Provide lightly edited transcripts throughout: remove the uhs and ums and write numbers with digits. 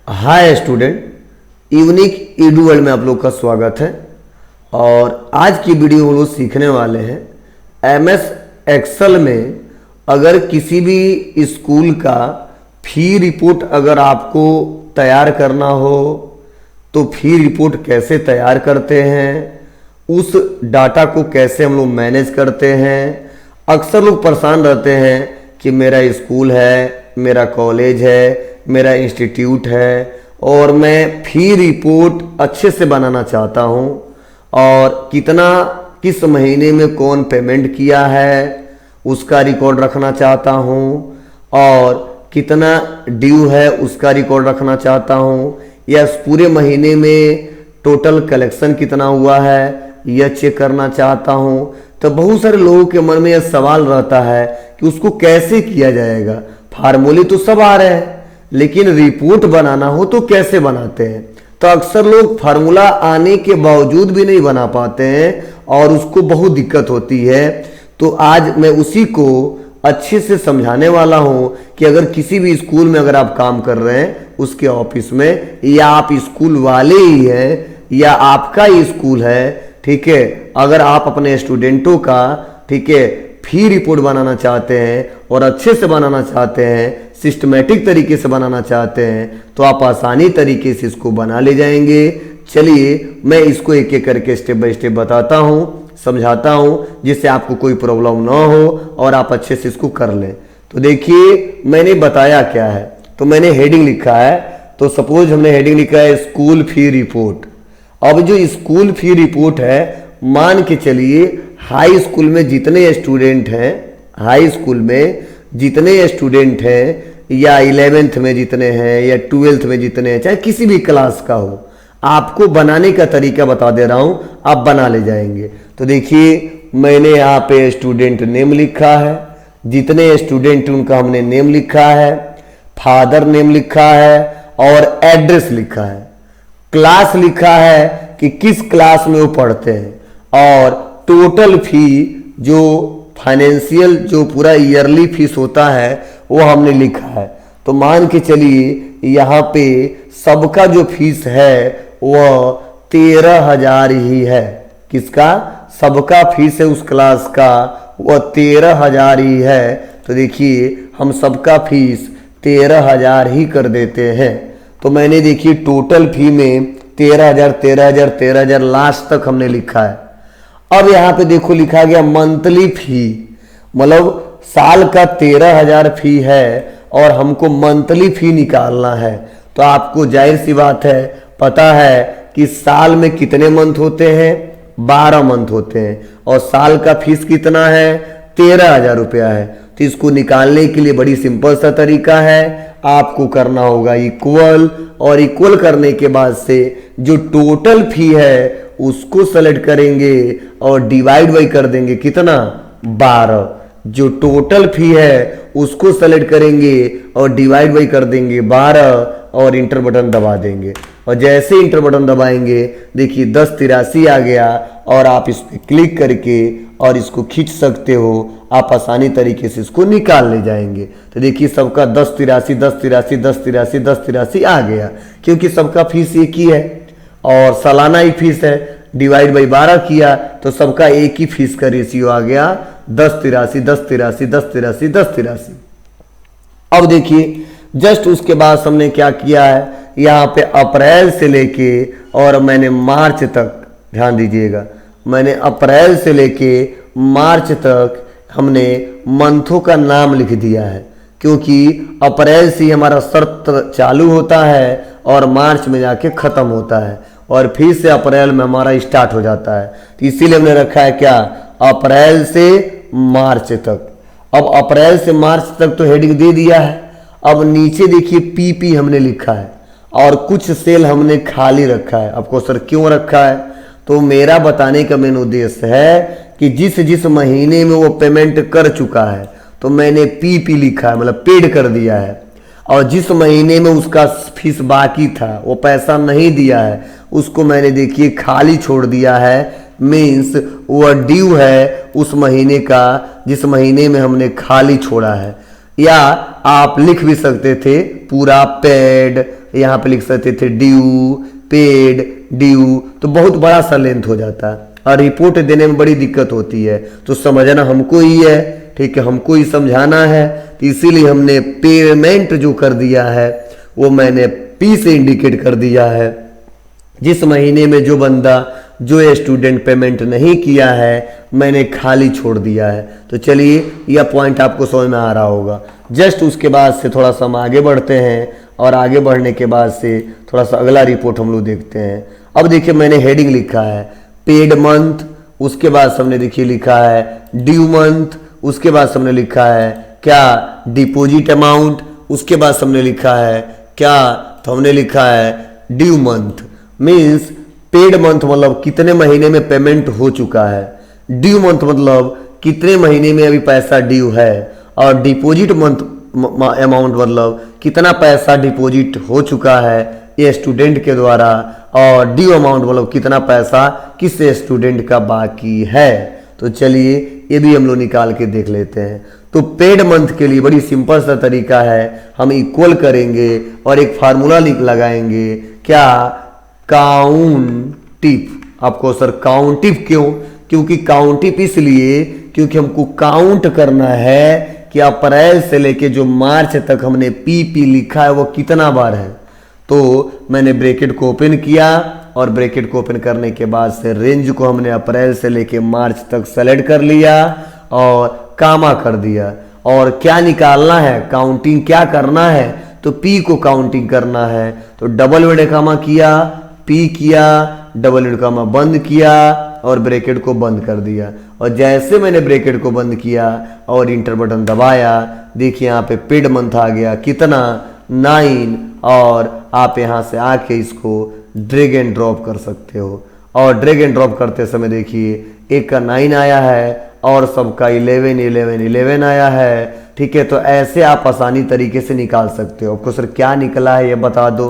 Hi student, unique Edu world में आप लोग का स्वागत है। और आज की वीडियो हम लोग सीखने वाले हैं एमएस एक्सेल में अगर किसी भी स्कूल का फी रिपोर्ट अगर आपको तैयार करना हो तो फी रिपोर्ट कैसे तैयार करते हैं, उस डाटा को कैसे हम लोग मैनेज करते हैं। अक्सर लोग परेशान रहते हैं कि मेरा स्कूल है, मेरा कॉलेज है, मेरा इंस्टीट्यूट है और मैं फी रिपोर्ट अच्छे से बनाना चाहता हूँ और किस महीने में कौन पेमेंट किया है उसका रिकॉर्ड रखना चाहता हूँ और कितना ड्यू है उसका रिकॉर्ड रखना चाहता हूँ, या पूरे महीने में टोटल कलेक्शन कितना हुआ है यह चेक करना चाहता हूँ। तो बहुत सारे लोगों के मन में यह सवाल रहता है कि उसको कैसे किया जाएगा। फार्मूले तो सब आ रहे हैं लेकिन रिपोर्ट बनाना हो तो कैसे बनाते हैं। तो अक्सर लोग फार्मूला आने के बावजूद भी नहीं बना पाते हैं और उसको बहुत दिक्कत होती है। तो आज मैं उसी को अच्छे से समझाने वाला हूं कि अगर किसी भी स्कूल में अगर आप काम कर रहे हैं, उसके ऑफिस में, या आप स्कूल वाले ही हैं या आपका ही स्कूल है, ठीक है, अगर आप अपने स्टूडेंटों का, ठीक है, फी रिपोर्ट बनाना चाहते हैं और अच्छे से बनाना चाहते हैं, सिस्टमेटिक तरीके से बनाना चाहते हैं, तो आप आसानी तरीके से इसको बना ले जाएंगे। चलिए मैं इसको एक एक करके स्टेप बाय स्टेप बताता हूँ, समझाता हूँ, जिससे आपको कोई प्रॉब्लम ना हो और आप अच्छे से इसको कर लें। तो देखिए मैंने बताया क्या है, तो मैंने हेडिंग लिखा है। तो सपोज हमने हेडिंग लिखा है स्कूल फी रिपोर्ट। अब जो स्कूल फी रिपोर्ट है, मान के चलिए हाई स्कूल में जितने स्टूडेंट हैं, हाई स्कूल में जितने स्टूडेंट हैं, या 11th में जितने हैं या 12th में जितने हैं, चाहे किसी भी क्लास का हो, आपको बनाने का तरीका बता दे रहा हूं, आप बना ले जाएंगे। तो देखिए मैंने यहाँ पे स्टूडेंट नेम लिखा है, जितने स्टूडेंट उनका हमने नेम लिखा है, फादर नेम लिखा है और एड्रेस लिखा है, क्लास लिखा है कि किस क्लास में वो पढ़ते हैं, और टोटल फी जो फाइनेंशियल जो पूरा ईयरली फीस होता है वो हमने लिखा है। तो मान के चलिए यहाँ पे सबका जो फीस है वह 13,000 ही है। किसका? सबका फीस है उस क्लास का वह 13,000 ही है। तो देखिए हम सबका फीस 13,000 ही कर देते हैं। तो मैंने देखिए टोटल फी में 13,000 लास्ट तक हमने लिखा है। अब यहाँ पे देखो लिखा गया मंथली फी, मतलब साल का 13,000 फी है और हमको मंथली फी निकालना है। तो आपको जाहिर सी बात है पता है कि साल में कितने मंथ होते हैं, 12 मंथ होते हैं, और साल का फीस कितना है, 13,000 रुपया है। तो इसको निकालने के लिए बड़ी सिंपल सा तरीका है, आपको करना होगा इक्वल, और इक्वल करने के बाद से जो टोटल फी है उसको सेलेक्ट करेंगे और डिवाइड बाई कर देंगे कितना, 12। जो टोटल फी है उसको सेलेक्ट करेंगे और डिवाइड बाई कर देंगे 12 और इंटर बटन दबा देंगे। और जैसे इंटर बटन दबाएंगे देखिए 1083 आ गया और आप इस पर क्लिक करके और इसको खींच सकते हो, आप आसानी तरीके से इसको निकाल ले जाएंगे। तो देखिए सबका 1083 आ गया, क्योंकि सबका फीस एक ही है और सालाना ही फीस है। डिवाइड बाई 12 किया तो सबका एक ही फीस का रेशियो आ गया 1083। अब देखिए जस्ट उसके बाद हमने क्या किया है, यहाँ पे अप्रैल से लेके और मैंने मार्च तक, ध्यान दीजिएगा, मैंने अप्रैल से लेके मार्च तक हमने मंथों का नाम लिख दिया है, क्योंकि अप्रैल से हमारा सत्र चालू होता है और मार्च में जाके खत्म होता है और फिर से अप्रैल में हमारा स्टार्ट हो जाता है। तो इसीलिए हमने रखा है क्या, अप्रैल से मार्च तक। अब अप्रैल से मार्च तक तो हेडिंग दे दिया है। अब नीचे देखिए पीपी हमने लिखा है और कुछ सेल हमने खाली रखा है। आपको सर क्यों रखा है, तो मेरा बताने का मेन उद्देश्य है कि जिस महीने में वो पेमेंट कर चुका है तो मैंने पीपी लिखा है, मतलब पेड कर दिया है, और जिस महीने में उसका फीस बाकी था, वो पैसा नहीं दिया है, उसको मैंने देखिए खाली छोड़ दिया है। मीन्स वह ड्यू है उस महीने का जिस महीने में हमने खाली छोड़ा है, या आप लिख भी सकते थे पूरा पेड, यहाँ पे लिख सकते थे ड्यू, पेड, ड्यू, तो बहुत बड़ा सा लेंथ हो जाता है और रिपोर्ट देने में बड़ी दिक्कत होती है। तो समझना हमको ही है, ठीक है, हमको ही समझाना है, तो इसीलिए हमने पेमेंट जो कर दिया है वो मैंने पी से इंडिकेट कर दिया है। जिस महीने में जो बंदा जो स्टूडेंट पेमेंट नहीं किया है मैंने खाली छोड़ दिया है। तो चलिए यह पॉइंट आपको समझ में आ रहा होगा। जस्ट उसके बाद से थोड़ा सा हम आगे बढ़ते हैं और आगे बढ़ने के बाद से थोड़ा सा अगला रिपोर्ट हम लोग देखते हैं। अब देखिए मैंने हेडिंग लिखा है पेड मंथ, उसके बाद हमने देखिए लिखा है ड्यू मंथ, उसके बाद हमने लिखा है क्या डिपॉजिट अमाउंट, उसके बाद हमने लिखा है क्या, तो हमने लिखा है due month. Means paid month मतलब कितने महीने में पेमेंट हो चुका है, ड्यू मंथ मतलब कितने महीने में अभी पैसा ड्यू है, और डिपॉजिट मंथ अमाउंट मतलब कितना पैसा डिपॉजिट हो चुका है ये स्टूडेंट के द्वारा, और ड्यू अमाउंट मतलब कितना पैसा किस स्टूडेंट का बाकी है। तो चलिए ये भी हम लोग निकाल के देख लेते हैं। तो पेड मंथ के लिए बड़ी सिंपल सा तरीका है, हम इक्वल करेंगे और एक फार्मूला लगाएंगे क्या, काउंटिफ। आपको सर काउंटिफ क्यों, क्योंकि काउंटिफ इसलिए क्योंकि हमको काउंट करना है कि अप्रैल से लेके जो मार्च तक हमने पी लिखा है वो कितना बार है। तो मैंने ब्रैकेट को ओपन किया और ब्रैकेट को ओपन करने के बाद से रेंज को हमने अप्रैल से लेके मार्च तक सेलेक्ट कर लिया और कामा कर दिया। और क्या निकालना है, काउंटिंग क्या करना है, तो पी को काउंटिंग करना है। तो डबल वर्ड कामा किया, पी किया, डबल वर्ड कामा बंद किया और ब्रैकेट को बंद कर दिया। और जैसे मैंने ब्रैकेट को बंद किया और इंटर बटन दबाया, देखिए यहाँ पे पेड मंथ आ गया कितना 9, और आप यहाँ से आके इसको ड्रैग एंड ड्रॉप कर सकते हो। और ड्रैग एंड ड्रॉप करते समय देखिए एक का 9 आया है और सबका 11 11 11 आया है, ठीक है। तो ऐसे आप आसानी तरीके से निकाल सकते हो। आपको सर क्या निकला है ये बता दो।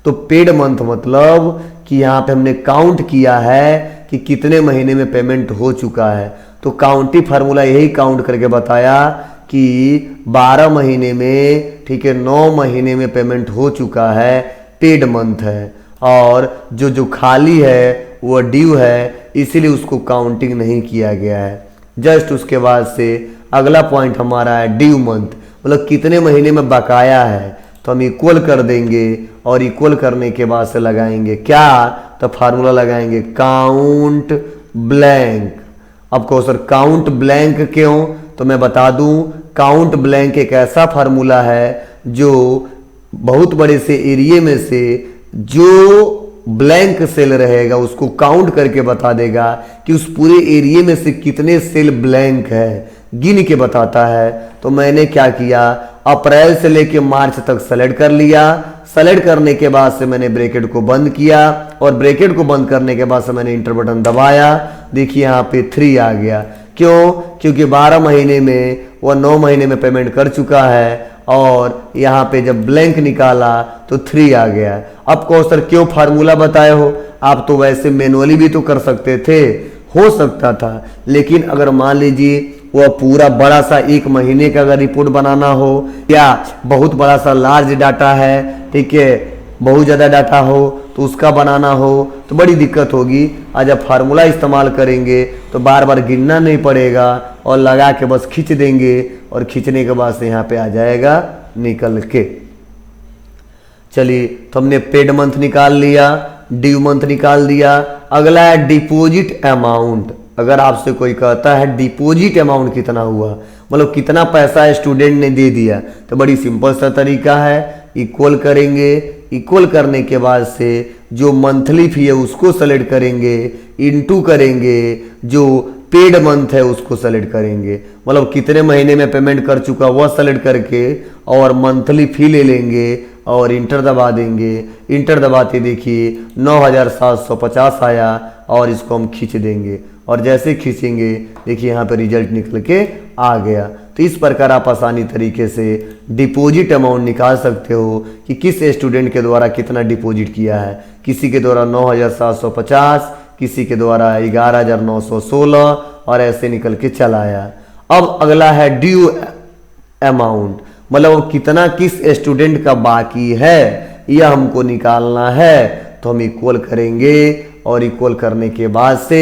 तो पेड मंथ मतलब कि यहाँ पे हमने काउंट किया है कि कितने महीने में पेमेंट हो चुका है। तो काउंटिंग फार्मूला यही काउंट करके बताया कि 12 महीने में, ठीक है, 9 महीने में पेमेंट हो चुका है, पेड मंथ है। और जो खाली है वो ड्यू है, इसीलिए उसको काउंटिंग नहीं किया गया है। जस्ट उसके बाद से अगला पॉइंट हमारा है ड्यू मंथ, मतलब कितने महीने में बकाया है। तो हम इक्वल कर देंगे और इक्वल करने के बाद से लगाएंगे क्या, तो फार्मूला लगाएंगे काउंट ब्लैंक। आपको सर काउंट ब्लैंक क्यों, तो मैं बता दूं काउंट ब्लैंक एक ऐसा फार्मूला है जो बहुत बड़े से एरिया में से जो ब्लैंक सेल रहेगा उसको काउंट करके बता देगा कि उस पूरे एरिया में से कितने सेल ब्लैंक है, गिन के बताता है। तो मैंने क्या किया, अप्रैल से लेके मार्च तक सेलेक्ट कर लिया। सेलेक्ट करने के बाद से मैंने ब्रैकेट को बंद किया और ब्रैकेट को बंद करने के बाद से मैंने इंटर बटन दबाया। देखिए यहाँ पे 3 आ गया। क्यों, क्योंकि 12 महीने में वह 9 महीने में पेमेंट कर चुका है और यहाँ पे जब ब्लैंक निकाला तो 3 आ गया। अब कहो सर क्यों फार्मूला बताए हो, आप तो वैसे मैनुअली भी तो कर सकते थे, हो सकता था। लेकिन अगर मान लीजिए वह पूरा बड़ा सा 1 महीने का अगर रिपोर्ट बनाना हो या बहुत बड़ा सा लार्ज डाटा है, ठीक है, बहुत ज़्यादा डाटा हो तो उसका बनाना हो तो बड़ी दिक्कत होगी। और जब फार्मूला इस्तेमाल करेंगे तो बार बार गिनना नहीं पड़ेगा और लगा के बस खींच देंगे और खींचने के बाद से यहाँ पे आ जाएगा निकल के। चलिए तो हमने पेड मंथ निकाल लिया, ड्यू मंथ निकाल दिया। अगला है डिपॉजिट अमाउंट। अगर आपसे कोई कहता है डिपॉजिट अमाउंट कितना हुआ, मतलब कितना पैसा स्टूडेंट ने दे दिया, तो बड़ी सिंपल सा तरीका है, इक्वल करेंगे। इक्वल करने के बाद से जो मंथली फी है उसको सेलेक्ट करेंगे, इनटू करेंगे, जो पेड मंथ है उसको सेलेक्ट करेंगे, मतलब कितने महीने में पेमेंट कर चुका वह सेलेक्ट करके और मंथली फी ले लेंगे और इंटर दबा देंगे। इंटर दबाते देखिए 9750 आया और इसको हम खींच देंगे और जैसे खींचेंगे देखिए यहाँ पे रिजल्ट निकल के आ गया। तो इस प्रकार आप आसानी तरीके से डिपॉजिट अमाउंट निकाल सकते हो कि किस स्टूडेंट के द्वारा कितना डिपॉजिट किया है। किसी के द्वारा 9750, किसी के द्वारा 11916 और ऐसे निकल के चला आया। अब अगला है ड्यू अमाउंट, मतलब वो कितना किस स्टूडेंट का बाकी है यह हमको निकालना है। तो हम इक्वल करेंगे और इक्वल करने के बाद से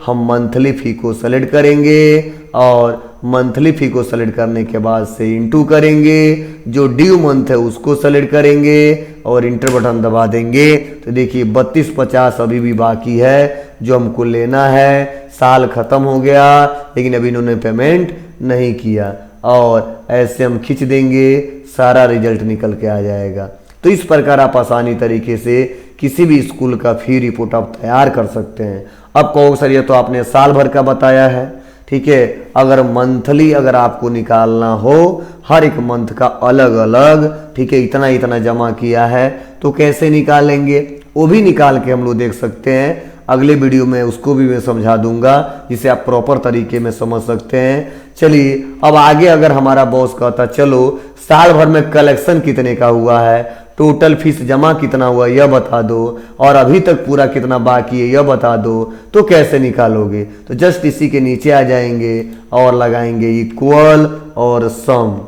हम मंथली फी को सेलेक्ट करेंगे और मंथली फी को सेलेक्ट करने के बाद से इंटू करेंगे, जो ड्यू मंथ है उसको सेलेक्ट करेंगे और इंटर बटन दबा देंगे। तो देखिए 3250 अभी भी बाकी है जो हमको लेना है। साल खत्म हो गया लेकिन अभी इन्होंने पेमेंट नहीं किया और ऐसे हम खींच देंगे, सारा रिजल्ट निकल के आ जाएगा। तो इस प्रकार आप आसानी तरीके से किसी भी स्कूल का फी रिपोर्ट आप तैयार कर सकते हैं। अब कहोगे सर ये तो आपने साल भर का बताया है, ठीक है। अगर मंथली अगर आपको निकालना हो, हर एक मंथ का अलग अलग, ठीक है, इतना इतना जमा किया है तो कैसे निकालेंगे वो भी निकाल के हम लोग देख सकते हैं। अगले वीडियो में उसको भी मैं समझा दूंगा जिसे आप प्रॉपर तरीके में समझ सकते हैं। चलिए अब आगे अगर हमारा बॉस कहता चलो साल भर में कलेक्शन कितने का हुआ है, टोटल फीस जमा कितना हुआ यह बता दो और अभी तक पूरा कितना बाकी है यह बता दो, तो कैसे निकालोगे। तो जस्ट इसी के नीचे आ जाएंगे और लगाएंगे इक्वल और सम,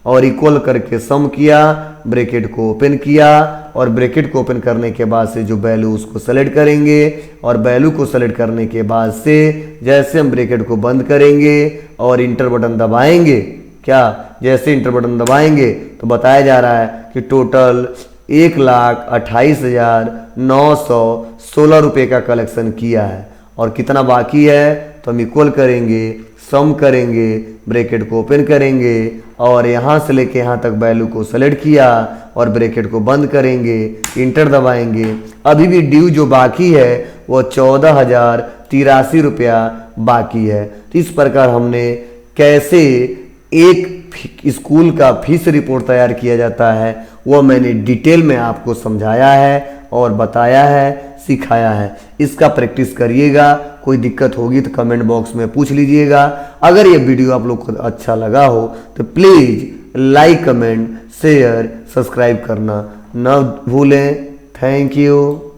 और इक्वल करके सम किया, ब्रैकेट को ओपन किया और ब्रैकेट को ओपन करने के बाद से जो वैल्यू उसको सेलेक्ट करेंगे और वैल्यू को सेलेक्ट करने के बाद से जैसे हम ब्रैकेट को बंद करेंगे और इंटर बटन दबाएंगे, क्या जैसे इंटर बटन दबाएंगे तो बताया जा रहा है कि टोटल 1,28,916 रुपये का कलेक्शन किया है और कितना बाकी है तो हम इक्वल करेंगे, सम करेंगे, ब्रैकेट को ओपन करेंगे और यहाँ से लेके यहाँ तक वैल्यू को सेलेक्ट किया और ब्रैकेट को बंद करेंगे, इंटर दबाएंगे। अभी भी ड्यू जो बाकी है वो 14,083 रुपया बाकी है। तो इस प्रकार हमने कैसे एक स्कूल का फीस रिपोर्ट तैयार किया जाता है वो मैंने डिटेल में आपको समझाया है और बताया है, सिखाया है। इसका प्रैक्टिस करिएगा, कोई दिक्कत होगी तो कमेंट बॉक्स में पूछ लीजिएगा। अगर ये वीडियो आप लोग को अच्छा लगा हो तो please like, comment, share, subscribe करना न भूलें। Thank you.